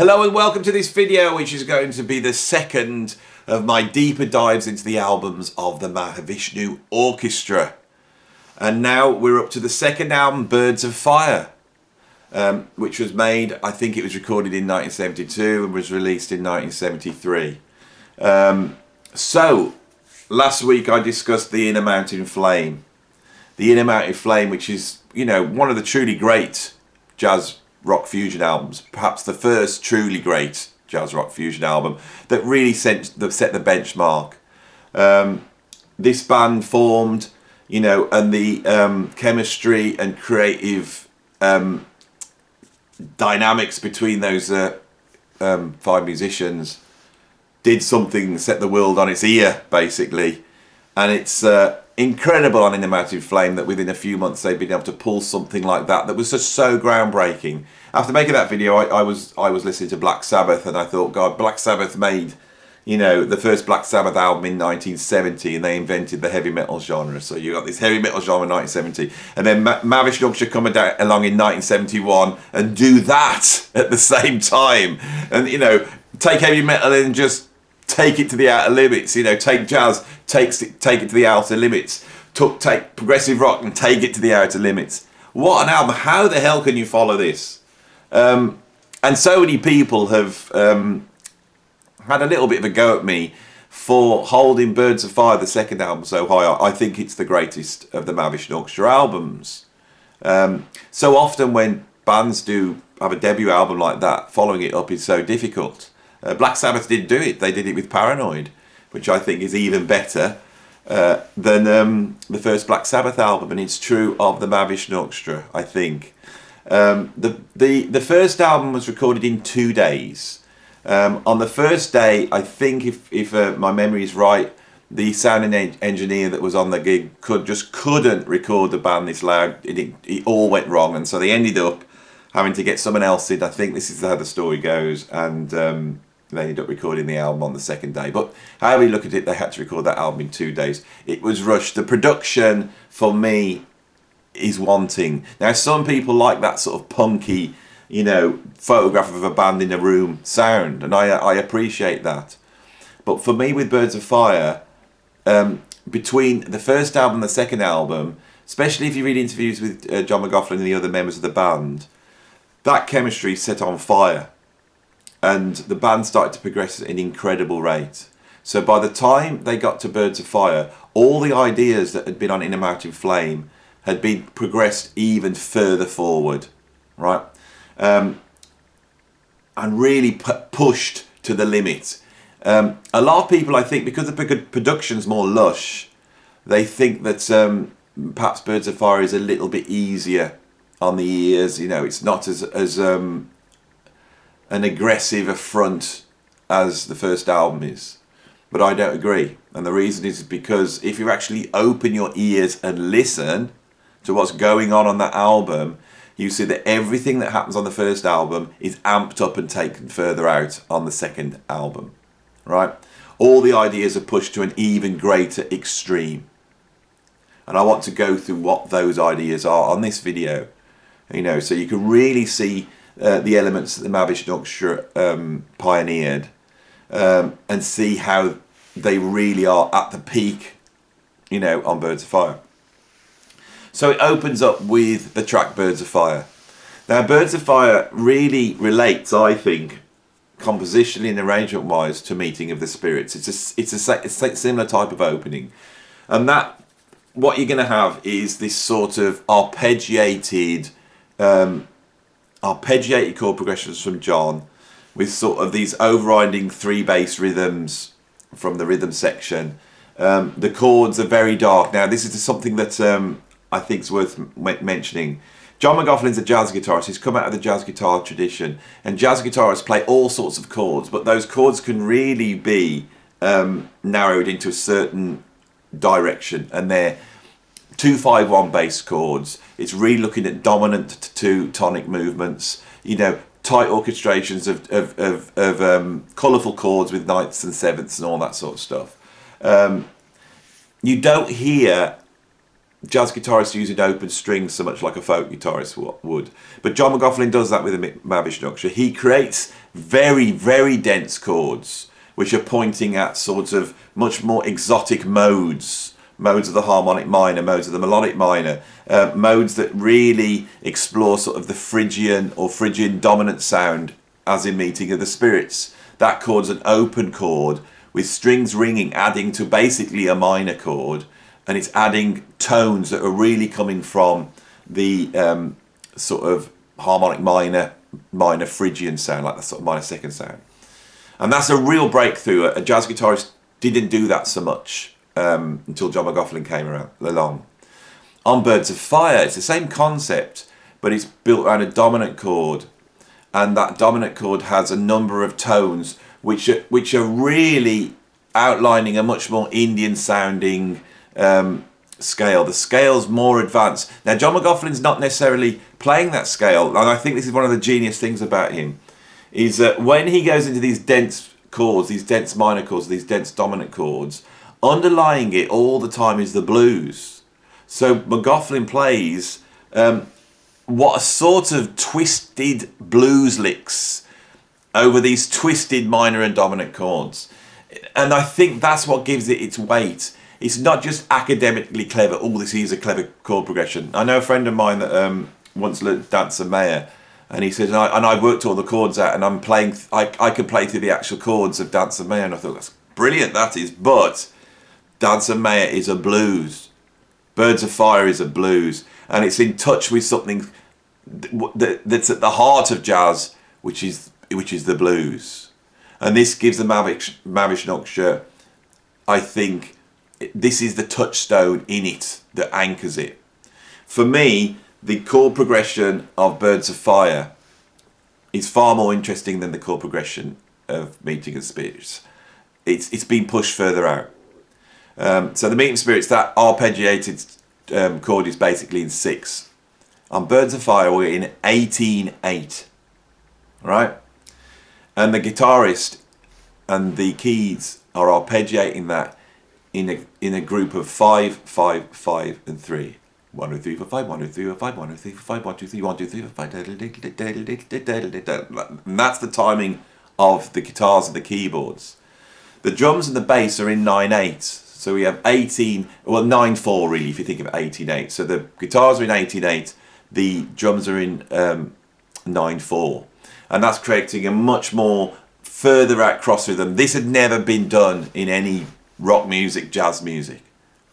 Hello and welcome to this video, which is going to be the second of my deeper dives into the albums of the Mahavishnu Orchestra. And now we're up to the second album, Birds of Fire, which was made, I think it was recorded in 1972 and was released in 1973. So, last week I discussed The Inner Mountain Flame. The Inner Mountain Flame, which is, you know, one of the truly great jazz rock fusion albums, perhaps the first truly great jazz rock fusion album that really set the benchmark. This band formed, you know, and the chemistry and creative dynamics between those five musicians did something, set the world on its ear, basically. And it's incredible on In the Mountain Flame that within a few months they've been able to pull something like that was just so groundbreaking. After making that video, I was listening to Black Sabbath, and I thought, God, Black Sabbath made, you know, the first Black Sabbath album in 1970, and they invented the heavy metal genre. So you got this heavy metal genre in 1970, and then Mahavishnu Orchestra come along in 1971 and do that at the same time, and, you know, take heavy metal and just take it to the outer limits. You know, take jazz, take it to the outer limits. Take progressive rock and take it to the outer limits. What an album! How the hell can you follow this? And so many people have had a little bit of a go at me for holding Birds of Fire, the second album, so high. I think it's the greatest of the Mahavishnu Orchestra albums. So often when bands do have a debut album like that, following it up is so difficult. Black Sabbath didn't do it. They did it with Paranoid, which I think is even better than the first Black Sabbath album, and it's true of the Mahavishnu Orchestra, I think. The first album was recorded in 2 days. On the first day, I think if my memory is right, the sound engineer that was on the gig couldn't record the band this loud. It all went wrong, and so they ended up having to get someone else in. I think this is how the story goes, and they ended up recording the album on the second day. But however you look at it, they had to record that album in 2 days. It was rushed. The production, for me, is wanting. Now, some people like that sort of punky, you know, photograph of a band in a room sound, and I appreciate that. But for me, with Birds of Fire, between the first album and the second album, especially if you read interviews with John McLaughlin and the other members of the band, that chemistry set on fire, and the band started to progress at an incredible rate. So by the time they got to Birds of Fire, all the ideas that had been on Inner Mountain Flame had been progressed even further forward, right? And really pushed to the limit. A lot of people, I think, because the production's more lush, they think that perhaps Birds of Fire is a little bit easier on the ears. You know, it's not as an aggressive affront as the first album is. But I don't agree. And the reason is because if you actually open your ears and listen to what's going on that album, you see that everything that happens on the first album is amped up and taken further out on the second album, right? All the ideas are pushed to an even greater extreme. And I want to go through what those ideas are on this video, you know, so you can really see the elements that the Mahavishnu Orchestra pioneered, and see how they really are at the peak, you know, on Birds of Fire. So it opens up with the track Birds of Fire. Now, Birds of Fire really relates, I think, compositionally and arrangement-wise, to Meeting of the Spirits. It's a similar type of opening, and that what you're going to have is this sort of arpeggiated chord progressions from John, with sort of these overriding 3 bass rhythms from the rhythm section. The chords are very dark. Now, this is something that I think is worth mentioning. John McLaughlin's a jazz guitarist. He's come out of the jazz guitar tradition, and jazz guitarists play all sorts of chords, but those chords can really be narrowed into a certain direction, and they're 2-5-1 bass chords. It's really looking at dominant to tonic movements, you know, tight orchestrations of colourful chords with ninths and sevenths and all that sort of stuff. You don't hear jazz guitarists using open strings so much like a folk guitarist would. But John McLaughlin does that with the Mahavishnuksha. He creates very, very dense chords which are pointing at sort of much more exotic modes of the harmonic minor, modes of the melodic minor, modes that really explore sort of the Phrygian or Phrygian dominant sound, as in Meeting of the Spirits. That chord's an open chord with strings ringing, adding to basically a minor chord, and it's adding tones that are really coming from the sort of harmonic minor Phrygian sound, like the sort of minor second sound. And that's a real breakthrough. A jazz guitarist didn't do that so much until John McLaughlin came along. On Birds of Fire, it's the same concept, but it's built around a dominant chord, and that dominant chord has a number of tones which are really outlining a much more Indian sounding scale. The scale's more advanced. Now, John McLaughlin's not necessarily playing that scale, and I think this is one of the genius things about him, is that when he goes into these dense chords, these dense minor chords, these dense dominant chords, underlying it all the time is the blues. So McLaughlin plays what are sort of twisted blues licks over these twisted minor and dominant chords. And I think that's what gives it its weight. It's not just academically clever, oh, this is a clever chord progression. I know a friend of mine that once learned Dancer Mayer, and he said, and I worked all the chords out, and I'm playing, I can play through the actual chords of Dancer Mayer, and I thought, that's brilliant, that is, but Dancer Mayer is a blues. Birds of Fire is a blues, and it's in touch with something that's at the heart of jazz, which is the blues. And this gives the Mahavishnuksha, I think, this is the touchstone in it that anchors it. For me, the chord progression of Birds of Fire is far more interesting than the chord progression of Meeting of Spirits. It's been pushed further out. So the Meeting of Spirits, that arpeggiated chord is basically in 6. On Birds of Fire, we're in 18/8, right? And the guitarist and the keys are arpeggiating that in a group of 5, 5, 5, and 3. 1, 2, 3, 4, 5, 1, 2, 3, 4, 5, 1, 2, 3, 4, 5, 1, 2, 3, 1, 2, 3, 4, 5. And that's the timing of the guitars and the keyboards. The drums and the bass are in 9/8. So we have 9/4 really, if you think of 18/8. So the guitars are in 18/8, the drums are in 9/4. And that's creating a much more further out cross rhythm. This had never been done in any rock music, jazz music,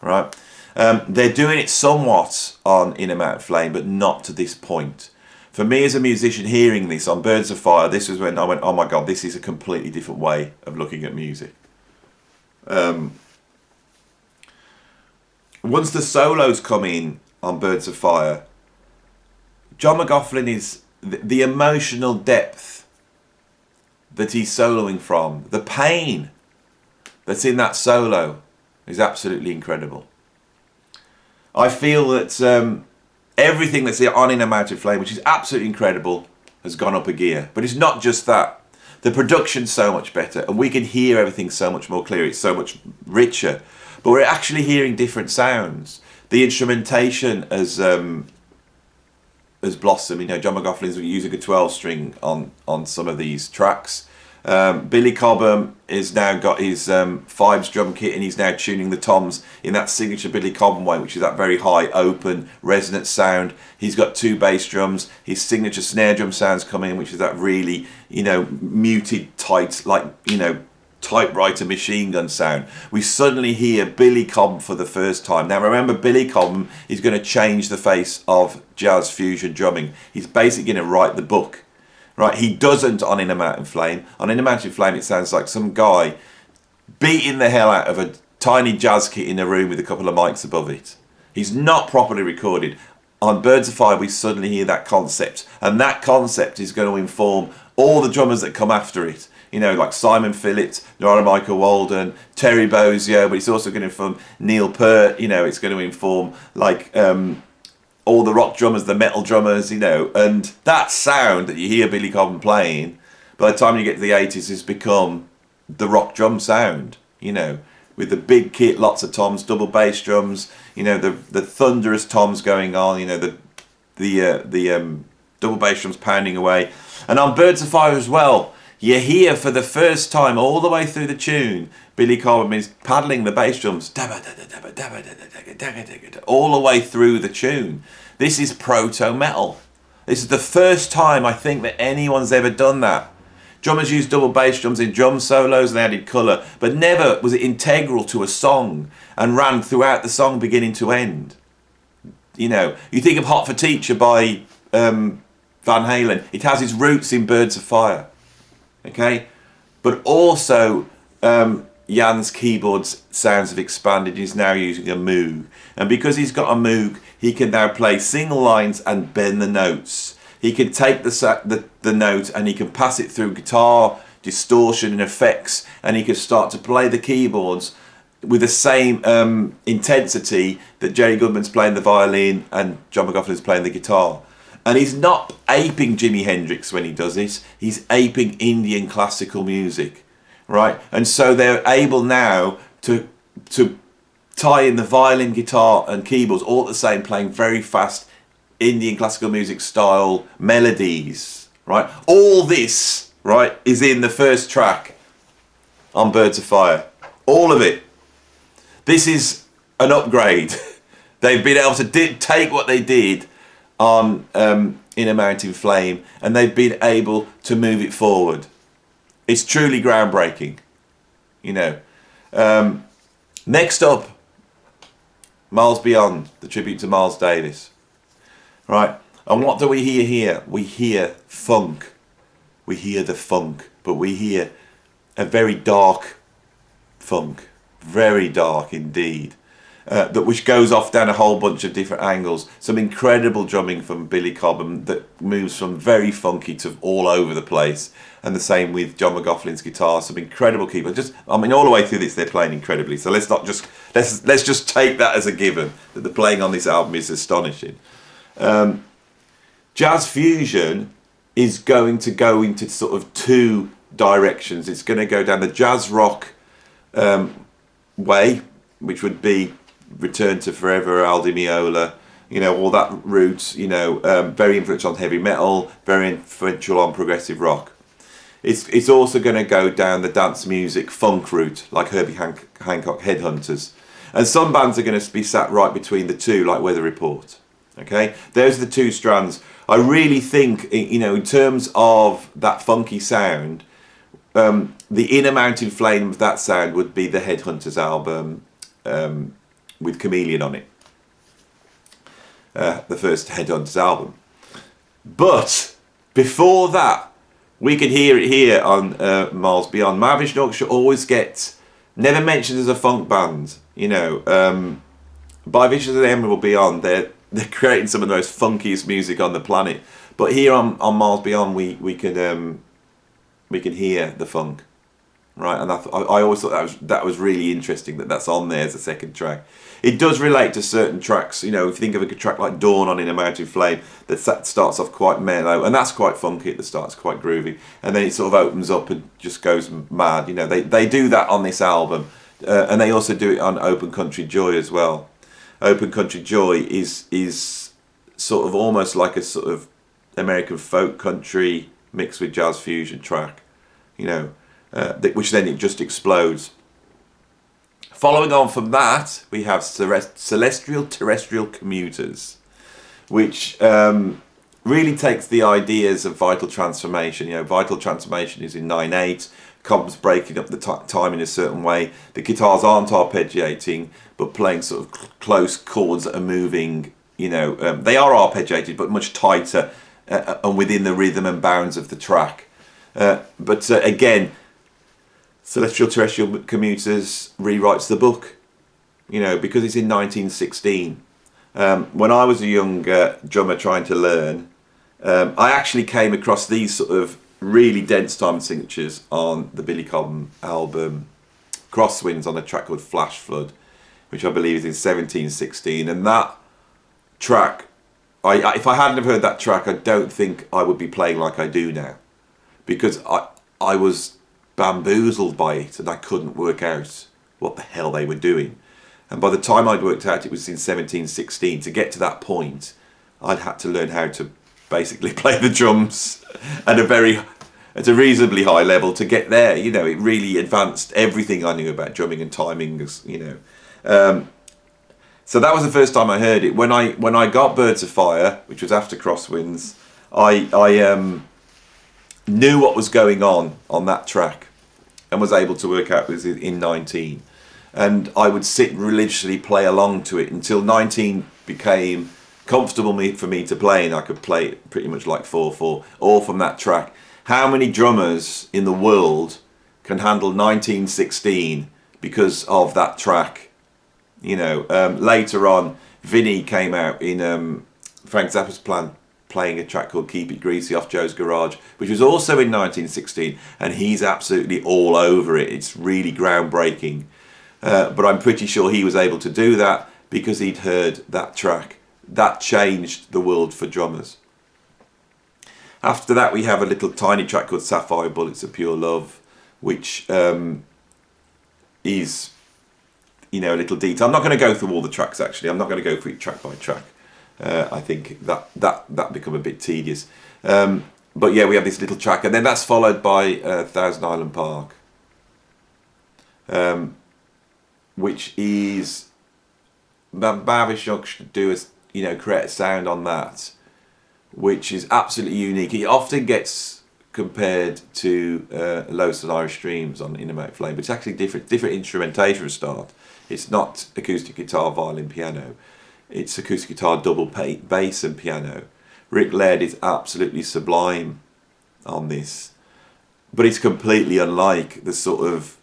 right? They're doing it somewhat on In a Mountain Flame, but not to this point. For me as a musician hearing this on Birds of Fire, this was when I went, oh my God, this is a completely different way of looking at music. Once the solos come in on Birds of Fire, John McLaughlin is the emotional depth that he's soloing from, the pain that's in that solo is absolutely incredible. I feel that everything that's on In a Mountain Flame, which is absolutely incredible, has gone up a gear. But it's not just that. The production's so much better, and we can hear everything so much more clear. It's so much richer. But we're actually hearing different sounds. The instrumentation has blossomed. You know, John McLaughlin's using a 12-string on some of these tracks. Billy Cobham has now got his Fibes drum kit, and he's now tuning the toms in that signature Billy Cobham way, which is that very high, open, resonant sound. He's got 2 bass drums. His signature snare drum sounds coming in, which is that really, muted, tight, like, typewriter machine gun sound. We suddenly hear Billy Cobham for the first time. Now remember, Billy Cobham is going to change the face of jazz fusion drumming. He's basically going to write the book. Right, he doesn't on In a Mountain Flame. On In a Mountain Flame, it sounds like some guy beating the hell out of a tiny jazz kit in a room with a couple of mics above it. He's not properly recorded. On Birds of Fire, we suddenly hear that concept, and that concept is going to inform all the drummers that come after it. Like Simon Phillips, Nora Michael Walden, Terry Bozzio, but it's also going to inform Neil Peart. It's going to inform all the rock drummers, the metal drummers, and that sound that you hear Billy Cobham playing, by the time you get to the 80s, has become the rock drum sound, with the big kit, lots of toms, double bass drums, you know, the thunderous toms going on, you know, the double bass drums pounding away. And on Birds of Fire as well, you hear for the first time all the way through the tune, Billy Cobham is paddling the bass drums all the way through the tune. This is proto-metal. This is the first time I think that anyone's ever done that. Drummers used double bass drums in drum solos and they added colour, but never was it integral to a song and ran throughout the song beginning to end. You know, you think of Hot for Teacher by Van Halen, it has its roots in Birds of Fire. Okay? But also, Jan's keyboard's sounds have expanded. He's now using a Moog. And because he's got a Moog, he can now play single lines and bend the notes. He can take the note and he can pass it through guitar, distortion and effects, and he can start to play the keyboards with the same intensity that Jerry Goodman's playing the violin and John McLaughlin's playing the guitar. And he's not aping Jimi Hendrix when he does this, he's aping Indian classical music, right? And so they're able now to tie in the violin, guitar and keyboards all at the same, playing very fast Indian classical music style melodies, right? All this, right, is in the first track on Birds of Fire. All of it. This is an upgrade. They've been able to take what they did on In a Mountain Flame and they've been able to move it forward. It's truly groundbreaking, you know. Next up, Miles Beyond, the tribute to Miles Davis. Right, and what do we hear here? We hear funk. We hear the funk, but we hear a very dark funk, very dark indeed, which goes off down a whole bunch of different angles. Some incredible drumming from Billy Cobham that moves from very funky to all over the place, and the same with John McLaughlin's guitar. Some incredible keyboard. All the way through this, they're playing incredibly. So let's just take that as a given that the playing on this album is astonishing. Jazz fusion is going to go into sort of two directions. It's going to go down the jazz rock way, which would be Return to Forever, Al Di Meola, you know, all that route, you know, very influential on heavy metal, very influential on progressive rock. It's also going to go down the dance music funk route, like Herbie Hancock Headhunters. And some bands are going to be sat right between the two, like Weather Report. Okay, those are the two strands. I really think, you know, in terms of that funky sound, the inner mountain flame of that sound would be the Headhunters album with Chameleon on it. The first Headhunters album. But before that, we can hear it here on Miles Beyond. Marvin Yorkshire always gets never mentioned as a funk band. You know, by Visions of the Emerald Beyond, they're creating some of the most funkiest music on the planet. But here on Miles Beyond, we can hear the funk, right? And I always thought that was really interesting that's on there as a second track. It does relate to certain tracks. You know, if you think of a track like Dawn on In a Mountain Flame, that starts off quite mellow, and that's quite funky at the start. It's quite groovy, and then it sort of opens up and just goes mad. You know, they do that on this album, and they also do it on Open Country Joy as well. Open Country Joy is sort of almost like a sort of American folk country mixed with jazz fusion track, you know, which then it just explodes. Following on from that, we have Celestial Terrestrial Commuters, which really takes the ideas of Vital Transformation. You know, Vital Transformation is in 9/8. Cobb's breaking up the time in a certain way. The guitars aren't arpeggiating, but playing sort of close chords that are moving. You know, they are arpeggiated, but much tighter and within the rhythm and bounds of the track. But again, Celestial Terrestrial Commuters rewrites the book. You know, because it's in 1916. When I was a young drummer trying to learn, I actually came across these sort of really dense time signatures on the Billy Cobham album Crosswinds on a track called Flash Flood, which I believe is in 1716. And that track, if I hadn't have heard that track, I don't think I would be playing like I do now, because I was bamboozled by it and I couldn't work out what the hell they were doing. And by the time I'd worked out it was in 1716, to get to that point, I'd had to learn how to basically play the drums at a reasonably high level to get there. You know, it really advanced everything I knew about drumming and timing, you know. So that was the first time I heard it. When I got Birds of Fire, which was after Crosswinds, I knew what was going on that track and was able to work out it was in 19. And I would sit and religiously play along to it until 19 became comfortable for me to play, and I could play it pretty much like 4/4, all from that track. How many drummers in the world can handle 1916 because of that track? You know, later on, Vinny came out in Frank Zappa's plan, playing a track called Keep It Greasy off Joe's Garage, which was also in 1916, and he's absolutely all over it. It's really groundbreaking. But I'm pretty sure he was able to do that because he'd heard that track. That changed the world for drummers. After that, we have a little tiny track called Sapphire Bullets of Pure Love, which is, you know, a little detail. I'm not going to go through all the tracks, actually. I'm not going to go through it track by track. I think that become a bit tedious. But yeah, we have this little track, and then that's followed by Thousand Island Park, which is Bavish to do create a sound on that, which is absolutely unique. It often gets compared to Lotus and Irish Streams on In a Mount Flame, but it's actually different instrumentation for a start. It's not acoustic guitar, violin, piano. It's acoustic guitar, double bass and piano. Rick Laird is absolutely sublime on this, but it's completely unlike the sort of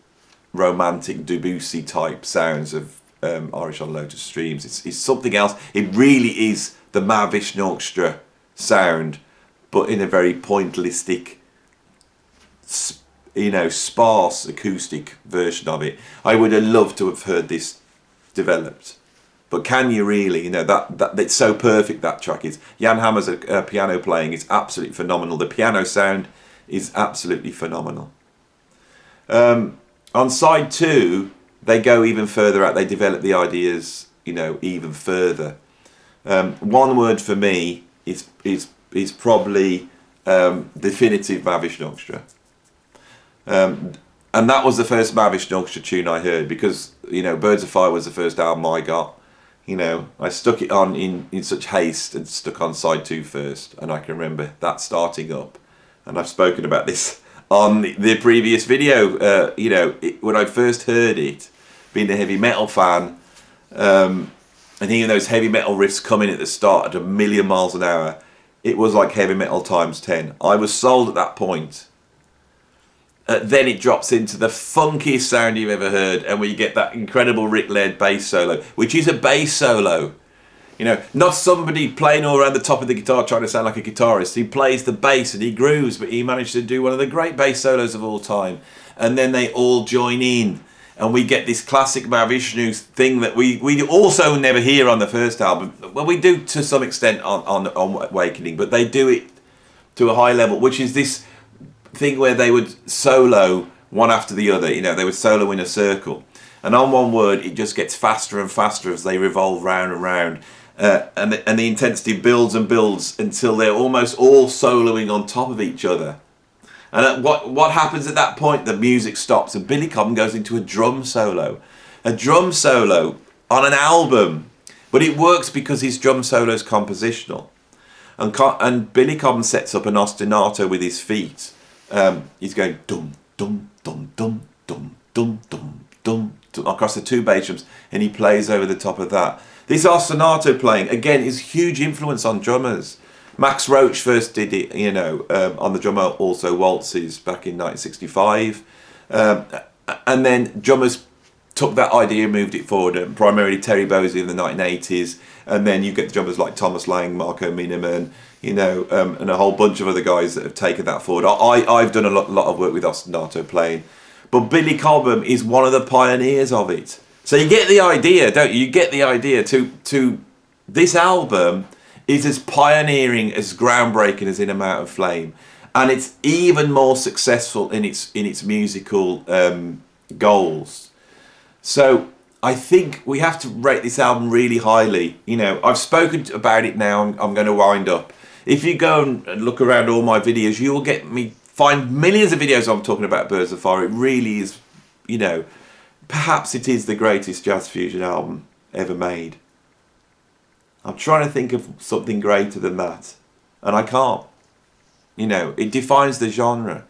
romantic Debussy type sounds of Irish on Lotus Streams. It's something else. It really is the Mahavishnu Orchestra sound, but in a very pointillistic, sparse acoustic version of it. I would have loved to have heard this developed, but can you really? That it's so perfect, that track is. Jan Hammer's piano playing is absolutely phenomenal. The piano sound is absolutely phenomenal. On side 2, they go even further out. They develop the ideas, even further. One word for me is probably definitive Mahavishnu Orchestra. And that was the first Mahavishnu Orchestra tune I heard, because Birds of Fire was the first album I got. I stuck it on in such haste and stuck on side 2 first, and I can remember that starting up. And I've spoken about this on the previous video. When I first heard it, being a heavy metal fan, and hearing those heavy metal riffs coming at the start at 1,000,000 miles an hour, it was like heavy metal times 10. I was sold at that point. Then it drops into the funkiest sound you've ever heard, and we get that incredible Rick Laird bass solo, which is a bass solo. Not somebody playing all around the top of the guitar trying to sound like a guitarist. He plays the bass and he grooves, but he managed to do one of the great bass solos of all time. And then they all join in, and we get this classic Mahavishnu thing that we also never hear on the first album. Well, we do to some extent on Awakening, but they do it to a high level, which is this thing where they would solo one after the other. They would solo in a circle, and on one word it just gets faster and faster as they revolve round and round, and the intensity builds and builds until they're almost all soloing on top of each other. And what happens at that point? The music stops and Billy Cobham goes into a drum solo on an album, but it works because his drum solo is compositional, and Billy Cobham sets up an ostinato with his feet. He's going dum dum dum dum dum dum dum dum across the 2 bass drums, and he plays over the top of that. This ostinato playing again is huge influence on drummers. Max Roach first did it, on the drummer, also waltzes back in 1965, and then drummers took that idea and moved it forward. Primarily Terry Bozzio in the 1980s, and then you get the drummers like Thomas Lang, Marco Minneman, and a whole bunch of other guys that have taken that forward. I've done a lot of work with ostinato playing, but Billy Cobham is one of the pioneers of it. So you get the idea, don't you? You get the idea. To this album is as pioneering, as groundbreaking as In a Mount of Flame, and it's even more successful in its musical goals. So I think we have to rate this album really highly. You know, I've spoken about it now. I'm going to wind up. If you go and look around all my videos, you will find millions of videos I'm talking about Birds of Fire. It really is, you know, perhaps it is the greatest jazz fusion album ever made. I'm trying to think of something greater than that, and I can't. You know, it defines the genre.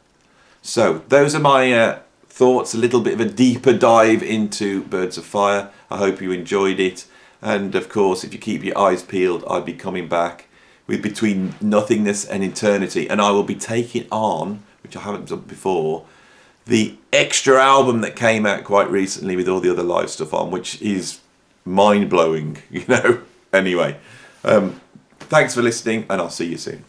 So those are my thoughts, a little bit of a deeper dive into Birds of Fire. I hope you enjoyed it. And of course, if you keep your eyes peeled, I'll be coming back with Between Nothingness and Eternity. And I will be taking on, which I haven't done before, the extra album that came out quite recently with all the other live stuff on, which is mind-blowing, you know. Anyway, thanks for listening, and I'll see you soon.